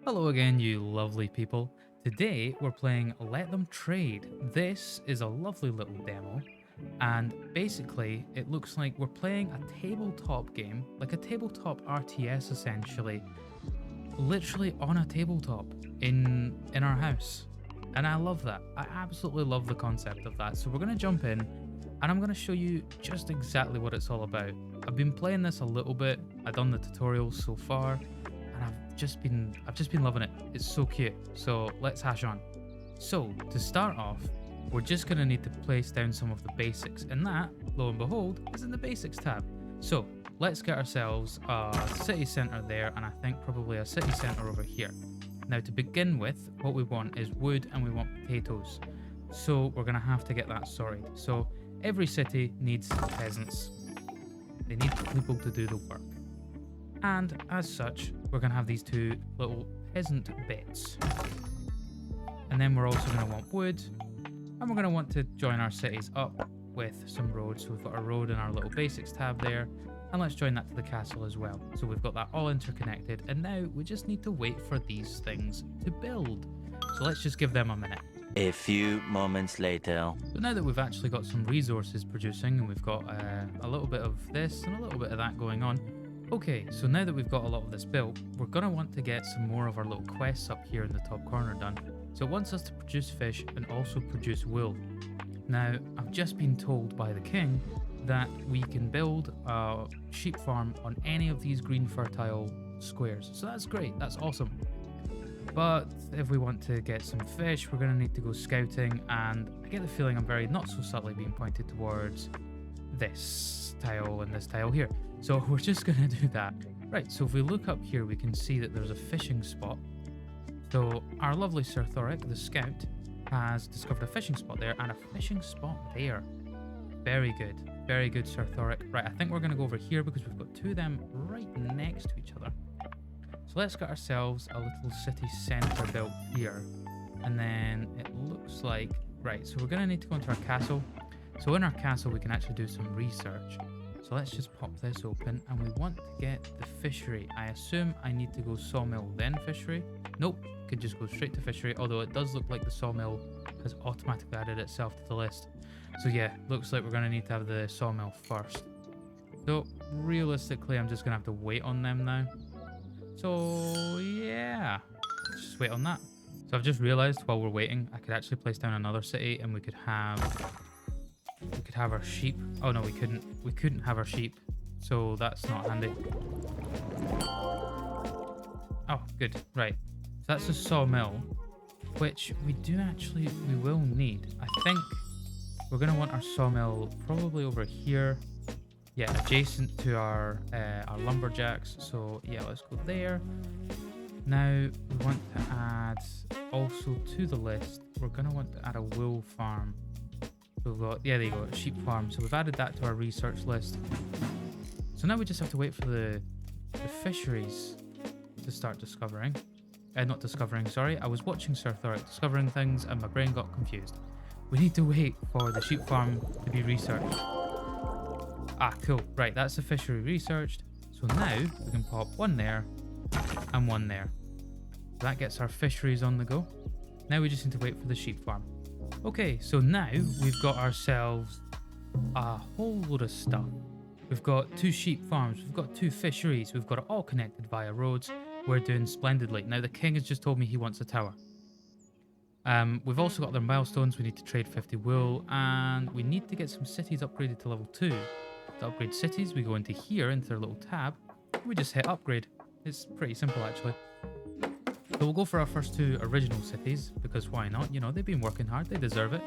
Hello again, you lovely people. Today we're playing Let Them Trade. This is a lovely little demo, and basically it looks like we're playing a tabletop game, like a tabletop RTS essentially, literally on a tabletop in our house. And I love that. I absolutely love the concept of that. So we're gonna jump in and I'm gonna show you just exactly what it's all about. I've been playing this a little bit. I've done the tutorials so far, and I've just been loving it. It's so cute. So let's hash on. So to start off, we're just gonna need to place down some of the basics, and that, lo and behold, is in the basics tab. So let's get ourselves a city center there, and I think probably a city center over here. Now to begin with, what we want is wood and we want potatoes. So we're gonna have to get that sorted. So every city needs peasants. They need people to do the work. And as such, we're going to have these two little peasant bits. And then we're also going to want wood. And we're going to want to join our cities up with some roads. So we've got a road in our little basics tab there. And let's join that to the castle as well. So we've got that all interconnected. And now we just need to wait for these things to build. So let's just give them a minute. A few moments later. So now that we've actually got some resources producing and we've got a little bit of this and a little bit of that going on. Okay, so now that we've got a lot of this built, we're going to want to get some more of our little quests up here in the top corner done. So it wants us to produce fish and also produce wool. Now, I've just been told by the king that we can build a sheep farm on any of these green fertile squares. So that's great, that's awesome. But if we want to get some fish, we're going to need to go scouting, and I get the feeling I'm very not so subtly being pointed towards this tile and this tile here. So we're just going to do that. Right, so if we look up here, we can see that there's a fishing spot. So our lovely Sir Thoric, the scout, has discovered a fishing spot there and a fishing spot there. Very good, Sir Thoric. Right, I think we're going to go over here because we've got two of them right next to each other. So let's get ourselves a little city centre built here. And then it looks like, right, so we're going to need to go into our castle. So in our castle, we can actually do some research. So let's just pop this open, and we want to get the fishery. I assume I need to go sawmill, then fishery. Nope, could just go straight to fishery, although it does look like the sawmill has automatically added itself to the list. So yeah, looks like we're going to need to have the sawmill first. So realistically, I'm just going to have to wait on them now. So yeah, let's just wait on that. So I've just realized while we're waiting, I could actually place down another city and we could have our sheep. Oh no, we couldn't. We couldn't have our sheep. So that's not handy. Oh, good. Right. So that's a sawmill, which we will need. I think we're going to want our sawmill probably over here. Yeah, adjacent to our lumberjacks. So yeah, let's go there. Now we want to add also to the list. We're gonna want to add a wool farm. So we've got, yeah, there you go, a sheep farm. So we've added that to our research list. So now we just have to wait for the fisheries to start discovering. Not discovering, sorry. I was watching Sir Thoric discovering things and my brain got confused. We need to wait for the sheep farm to be researched. Ah, cool. Right, that's the fishery researched. So now we can pop one there and one there. That gets our fisheries on the go. Now we just need to wait for the sheep farm. Okay, so now we've got ourselves a whole load of stuff. We've got two sheep farms, we've got two fisheries, we've got it all connected via roads. We're doing splendidly. Now the king has just told me he wants a tower. We've also got other milestones. We need to trade 50 wool, and we need to get some cities upgraded to level 2. To upgrade cities, we go into here, into their little tab. We just hit upgrade. It's pretty simple, actually. So we'll go for our first two original cities, because why not? You know, they've been working hard. They deserve it.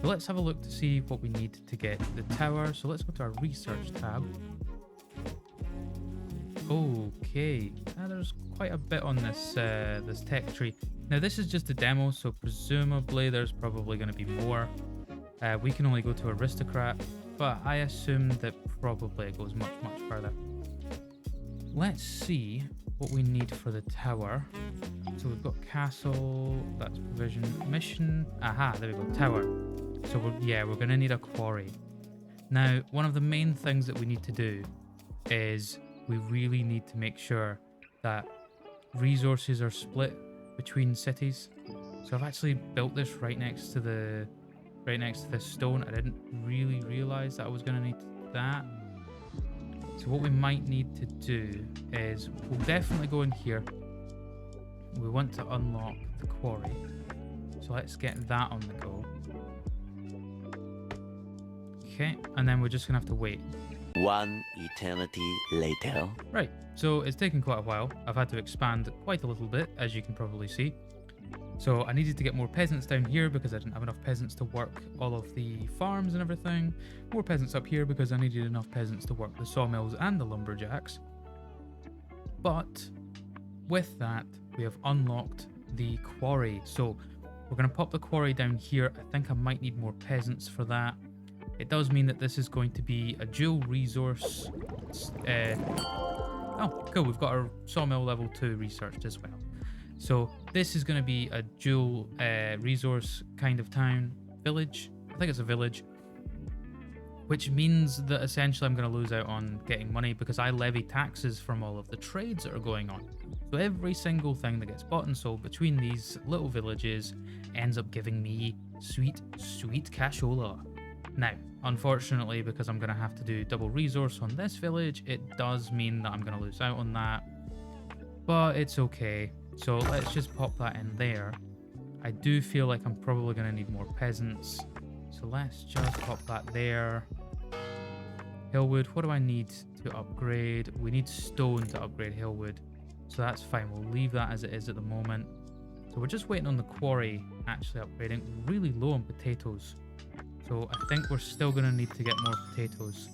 So let's have a look to see what we need to get the tower. So let's go to our research tab. Okay. There's quite a bit on this this tech tree. Now, this is just a demo, so presumably there's probably going to be more. We can only go to aristocrat, but I assume that probably it goes much, much further. Let's see what we need for the tower. So we've got castle, that's provision, mission. Aha, there we go, tower. So we're going to need a quarry. Now, one of the main things that we need to do is we really need to make sure that resources are split between cities. So I've actually built this right next to this stone. I didn't really realize that I was going to need that. So what we might need to do is we'll definitely go in here. We want to unlock the quarry. So let's get that on the go. Okay, and then we're just going to have to wait. One eternity later. Right, so it's taken quite a while. I've had to expand quite a little bit, as you can probably see. So I needed to get more peasants down here because I didn't have enough peasants to work all of the farms and everything. More peasants up here because I needed enough peasants to work the sawmills and the lumberjacks. But with that, we have unlocked the quarry. So we're going to pop the quarry down here. I think I might need more peasants for that. It does mean that this is going to be a dual resource. Oh, cool. We've got our sawmill level 2 researched as well. So this is going to be a dual resource kind of town, village. I think it's a village. Which means that essentially I'm going to lose out on getting money because I levy taxes from all of the trades that are going on. So every single thing that gets bought and sold between these little villages ends up giving me sweet, sweet cashola. Now, unfortunately, because I'm going to have to do double resource on this village, it does mean that I'm going to lose out on that. But it's okay. So let's just pop that in there. I do feel like I'm probably going to need more peasants. So let's just pop that there. Hillwood, what do I need to upgrade? We need stone to upgrade Hillwood. So that's fine. We'll leave that as it is at the moment. So we're just waiting on the quarry actually upgrading. We're really low on potatoes. So I think we're still going to need to get more potatoes.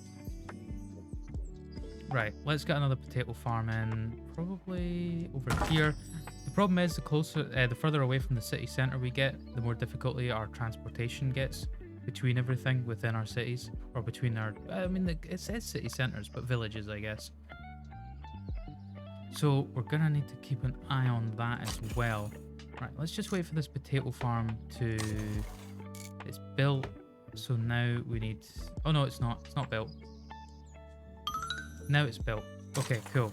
Right, let's get another potato farm in. Probably over here. The problem is the further away from the city centre we get, the more difficulty our transportation gets between everything within our cities. Or between our... I mean, it says city centres, but villages, I guess. So we're going to need to keep an eye on that as well. Right, let's just wait for this potato farm to... It's built. So now we need... Oh no, it's not. It's not built. Now it's built. Okay, cool.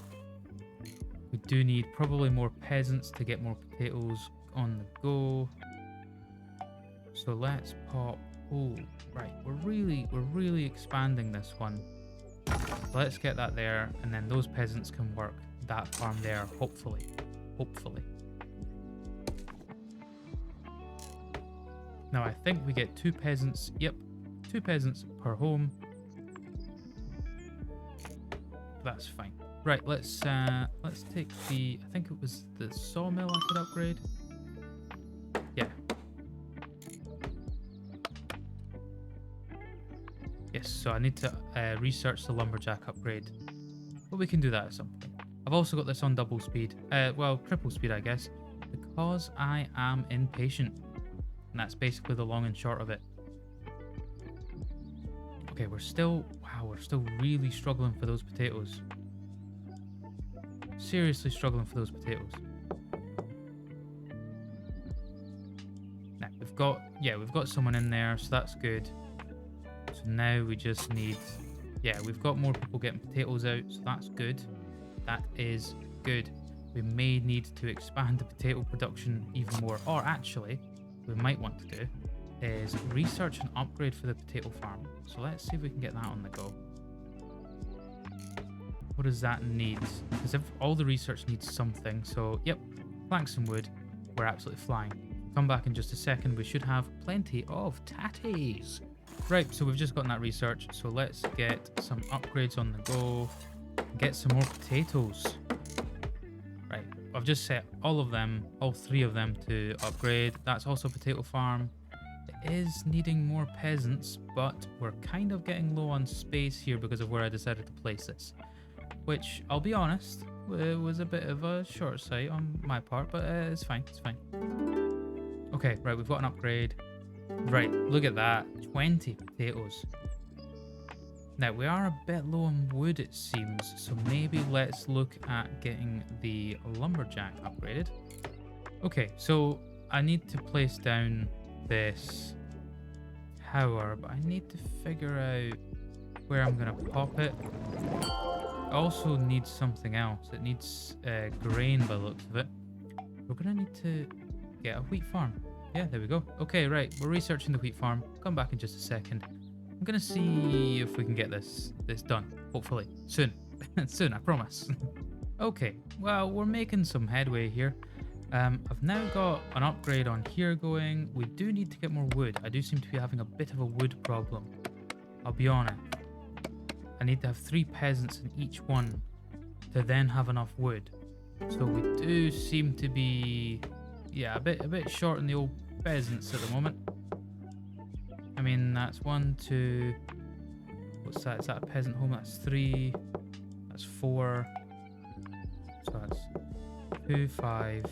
We do need probably more peasants to get more potatoes on the go. So let's pop... Oh, right. We're really expanding this one. So let's get that there, and then those peasants can work that farm there, hopefully. Hopefully. Now I think we get 2 peasants. Yep, 2 peasants per home. That's fine. Right, let's take the... I think it was the sawmill I could upgrade. Yeah. Yes, so I need to research the lumberjack upgrade. But we can do that at some point. I've also got this on double speed. Well, triple speed, I guess. Because I am impatient. And that's basically the long and short of it. Okay, we're still really struggling for those potatoes. Seriously struggling for those potatoes. Now, we've got someone in there, so that's good. So now we just need... Yeah, we've got more people getting potatoes out, so that's good. That is good. We may need to expand the potato production even more. Or actually... we might want to do is research an upgrade for the potato farm. So let's see if we can get that on the go. What does that need? Because all the research needs something. So yep, planks and wood. We're absolutely flying. Come back in just a second. We should have plenty of tatties. Right, so we've just gotten that research. So let's get some upgrades on the go. Get some more potatoes. Right, I've just set all of them, all 3 of them to upgrade. That's also potato farm. It is needing more peasants, but we're kind of getting low on space here because of where I decided to place this. Which, I'll be honest, it was a bit of a short sight on my part, but it's fine, it's fine. Okay, right, we've got an upgrade. Right, look at that, 20 potatoes. Now, we are a bit low on wood, it seems, so maybe let's look at getting the lumberjack upgraded. Okay, so I need to place down this tower, but I need to figure out where I'm going to pop it. also needs something else. It needs grain by the looks of it. We're going to need to get a wheat farm. Yeah, there we go. Okay, right. We're researching the wheat farm. Come back in just a second. I'm going to see if we can get this done. Hopefully. Soon. Soon, I promise. Okay, well, we're making some headway here. I've now got an upgrade on here going. We do need to get more wood. I do seem to be having a bit of a wood problem. I'll be honest. I need to have 3 peasants in each one to then have enough wood. So we do seem to be, yeah, a bit short in the old peasants at the moment. I mean, that's 1, 2. What's that? Is that a peasant home? That's 3. That's 4. So that's 2, 5,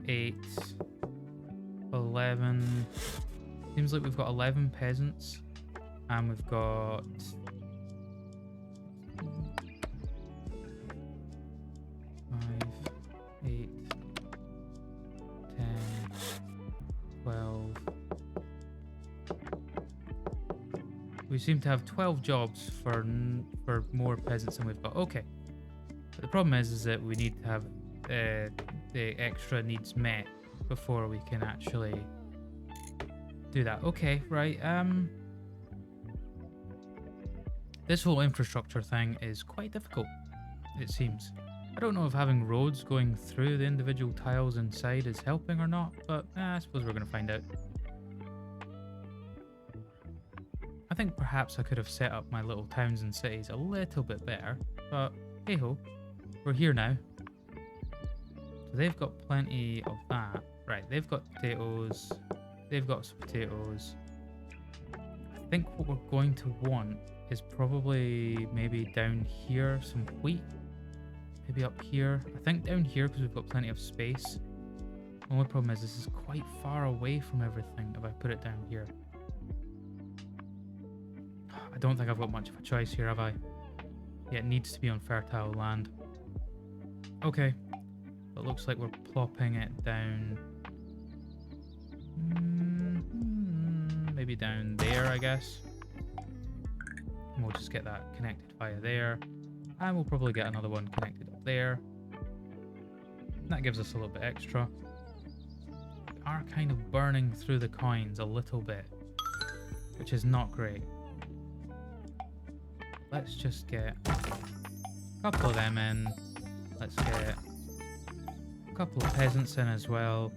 8, 11. Seems like we've got 11 peasants. And we've got 5, 8, 10, 12. We seem to have 12 jobs for more peasants than we've got. Okay. But the problem is that we need to have the extra needs met before we can actually do that. Okay, right. This whole infrastructure thing is quite difficult, it seems. I don't know if having roads going through the individual tiles inside is helping or not, but I suppose we're going to find out. I think perhaps I could have set up my little towns and cities a little bit better, but hey ho, we're here now. So they've got plenty of that. Right, they've got potatoes, they've got some potatoes. I think what we're going to want is probably maybe down here some wheat, maybe up here. I think down here because we've got plenty of space. The only problem is this is quite far away from everything if I put it down here. I don't think I've got much of a choice here, have I? Yeah, it needs to be on fertile land. Okay, it looks like we're plopping it down. Maybe down there, I guess. And we'll just get that connected via there. And we'll probably get another one connected up there. And that gives us a little bit extra. We are kind of burning through the coins a little bit, which is not great. Let's just get a couple of them in. Let's get a couple of peasants in as well.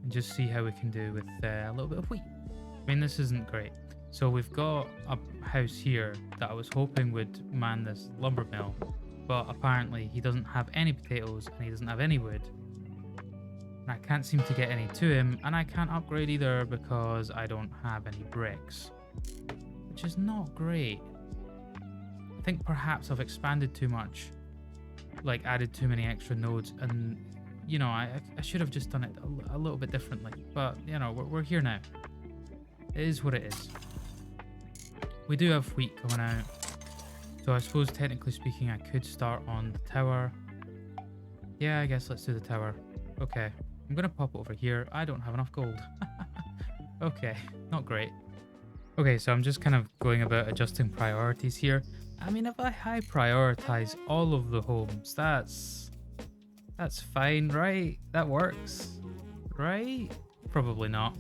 And just see how we can do with a little bit of wheat. I mean, this isn't great. So we've got a house here that I was hoping would man this lumber mill, but apparently he doesn't have any potatoes and he doesn't have any wood. And I can't seem to get any to him, and I can't upgrade either because I don't have any bricks, which is not great. I think perhaps I've expanded too much, like added too many extra nodes, and you know, I should have just done it a little bit differently, but you know, we're here now. It is what it is. We do have wheat coming out, so I suppose technically speaking I could start on the tower. Yeah, I guess let's do the tower. Okay, I'm gonna pop over here. I don't have enough gold. Okay, not great. Okay, so I'm just kind of going about adjusting priorities here. I mean, if I high prioritize all of the homes, that's fine, right? That works, right? Probably not.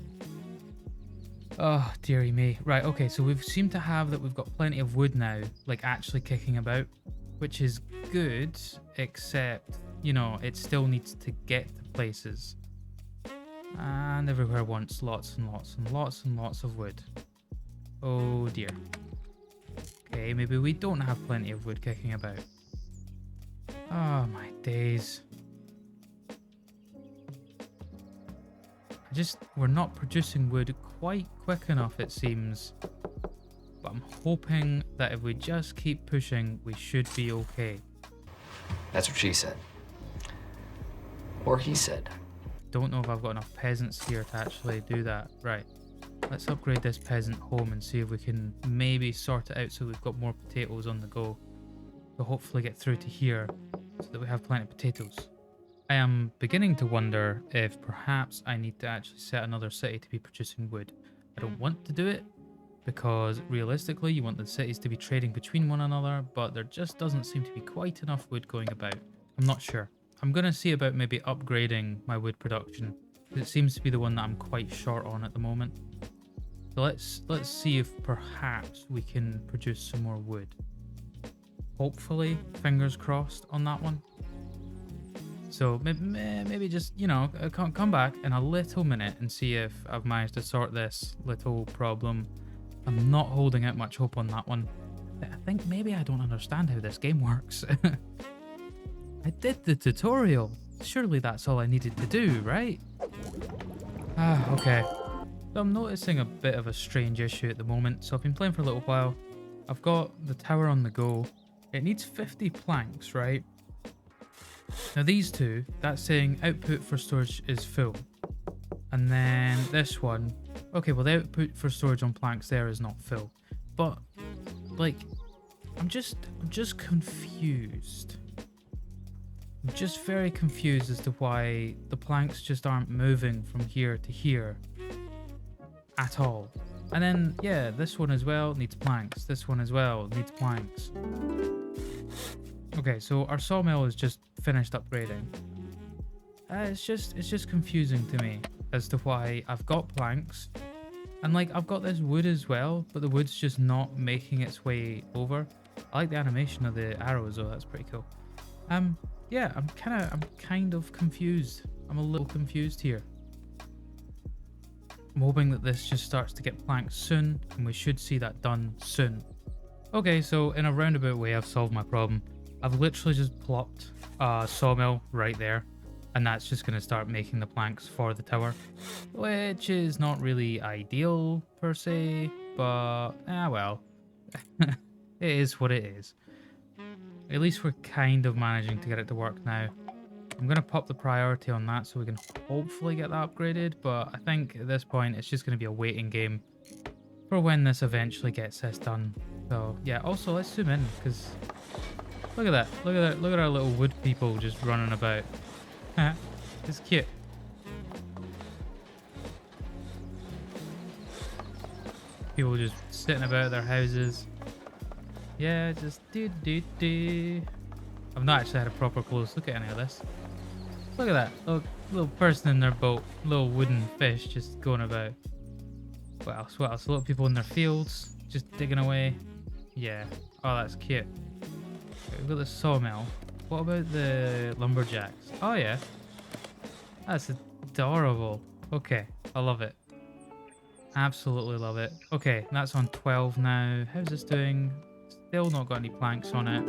Oh, dearie me. Right, okay, so we've seemed to have that we've got plenty of wood now, like actually kicking about, which is good, except, you know, it still needs to get to places. And everywhere wants lots and lots and lots and lots of wood. Oh dear. Okay, maybe we don't have plenty of wood kicking about. Oh my days. We're not producing wood quite quick enough, it seems. But I'm hoping that if we just keep pushing, we should be okay. That's what she said. Or he said. Don't know if I've got enough peasants here to actually do that. Right. Let's upgrade this peasant home and see if we can maybe sort it out so we've got more potatoes on the go. To hopefully get through to here so that we have plenty of potatoes. I am beginning to wonder if perhaps I need to actually set another city to be producing wood. I don't want to do it because realistically you want the cities to be trading between one another, but there just doesn't seem to be quite enough wood going about. I'm not sure. I'm going to see about maybe upgrading my wood production. It seems to be the one that I'm quite short on at the moment. So let's see if perhaps we can produce some more wood. Hopefully, fingers crossed on that one. So maybe just, you know, come back in a little minute and see if I've managed to sort this little problem. I'm not holding out much hope on that one. I think maybe I don't understand how this game works. I did the tutorial. Surely that's all I needed to do, right? Okay. So I'm noticing a bit of a strange issue at the moment. So I've been playing for a little while. I've got the tower on the go. It needs 50 planks, right? Now these two, that's saying output for storage is full. And then this one, okay, well the output for storage on planks there is not full. But like, I'm just confused. I'm just very confused as to why the planks just aren't moving from here to here at all. And then, yeah, this one as well needs planks. This one as well needs planks. Okay, so our sawmill is just finished upgrading. It's just confusing to me as to why I've got planks and like I've got this wood as well, but the wood's just not making its way over. I like the animation of the arrows though, that's pretty cool. Yeah, I'm kind of confused. I'm a little confused here. I'm hoping that this just starts to get planks soon, and we should see that done soon. Okay, so in a roundabout way, I've solved my problem. I've literally just plopped a sawmill right there, and that's just going to start making the planks for the tower, which is not really ideal per se, but well, it is what it is. At least we're kind of managing to get it to work now. I'm going to pop the priority on that so we can hopefully get that upgraded, but I think at this point it's just going to be a waiting game for when this eventually gets this done. So yeah, also let's zoom in because look at that. Look at our little wood people just running about. It's cute. People just sitting about their houses. Yeah, just do. I've not actually had a proper close look at any of this. Look at that. Little person in their boat. Little wooden fish just going about. What else? What else? A lot of people in their fields just digging away. Yeah. Oh, that's cute. Okay, we've got the sawmill. What about the lumberjacks? Oh, yeah. That's adorable. Okay. I love it. Absolutely love it. Okay. That's on 12 now. How's this doing? Still not got any planks on it.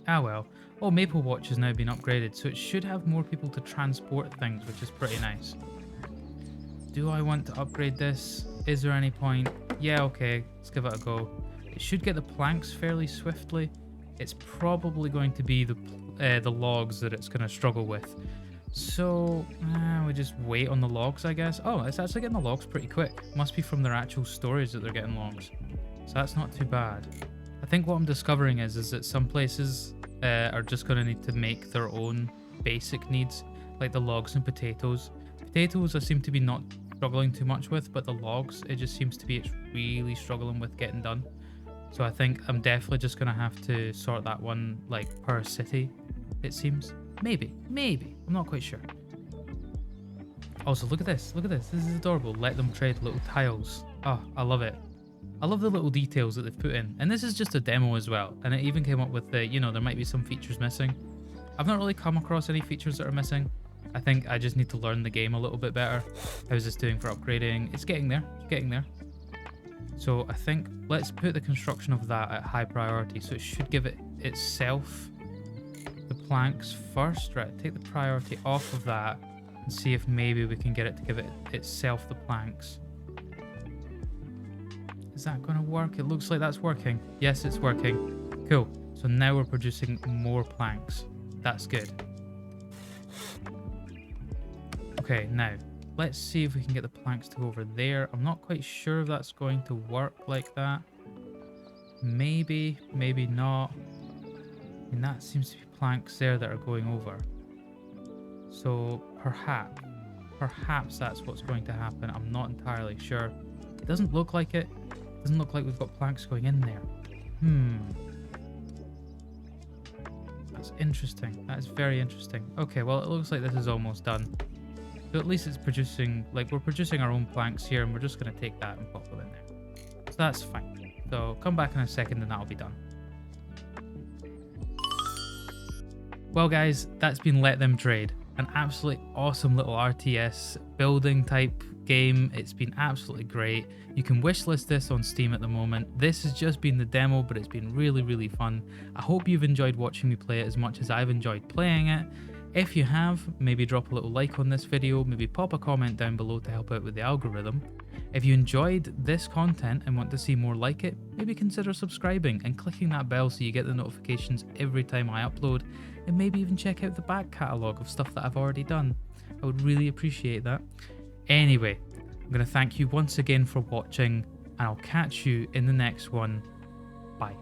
Ah well. Oh, Maple Watch has now been upgraded, so it should have more people to transport things, which is pretty nice. Do I want to upgrade this? Is there any point? Yeah, okay. Let's give it a go. It should get the planks fairly swiftly. It's probably going to be the logs that it's going to struggle with. So, we just wait on the logs, I guess. Oh, it's actually getting the logs pretty quick. Must be from their actual storage that they're getting logs. So that's not too bad. I think what I'm discovering is that some places are just going to need to make their own basic needs, like the logs and potatoes. Potatoes I seem to be not struggling too much with, but the logs, it just seems to be it's really struggling with getting done. So I think I'm definitely just going to have to sort that one like per city, it seems. Maybe. I'm not quite sure. Also, look at this. This is adorable. Let them trade little tiles. Oh, I love it. I love the little details that they've put in. And this is just a demo as well. And it even came up with the, you know, there might be some features missing. I've not really come across any features that are missing. I think I just need to learn the game a little bit better. How's this doing for upgrading? It's getting there. So I think let's put the construction of that at high priority. So it should give it itself the planks first. Right, take the priority off of that and see if maybe we can get it to give it itself the planks. Is that going to work? It looks like that's working. Yes, it's working. Cool. So now we're producing more planks. That's good. Okay, now let's see if we can get the planks to go over there. I'm not quite sure if that's going to work like that. Maybe, maybe not. And that seems to be planks there that are going over. So perhaps that's what's going to happen. I'm not entirely sure. Doesn't look like it. Doesn't look like we've got planks going in there. That's interesting. That is very interesting. Okay, well, it looks like this is almost done. So at least it's producing, like, we're producing our own planks here, and we're just going to take that and pop them in there. So that's fine. So come back in a second and that'll be done. Well, guys, that's been Let Them Trade. An absolutely awesome little RTS building type game. It's been absolutely great. You can wishlist this on Steam at the moment. This has just been the demo, but it's been really, really fun. I hope you've enjoyed watching me play it as much as I've enjoyed playing it. If you have, maybe drop a little like on this video, maybe pop a comment down below to help out with the algorithm. If you enjoyed this content and want to see more like it, maybe consider subscribing and clicking that bell so you get the notifications every time I upload, and maybe even check out the back catalogue of stuff that I've already done. I would really appreciate that. Anyway, I'm going to thank you once again for watching, and I'll catch you in the next one. Bye.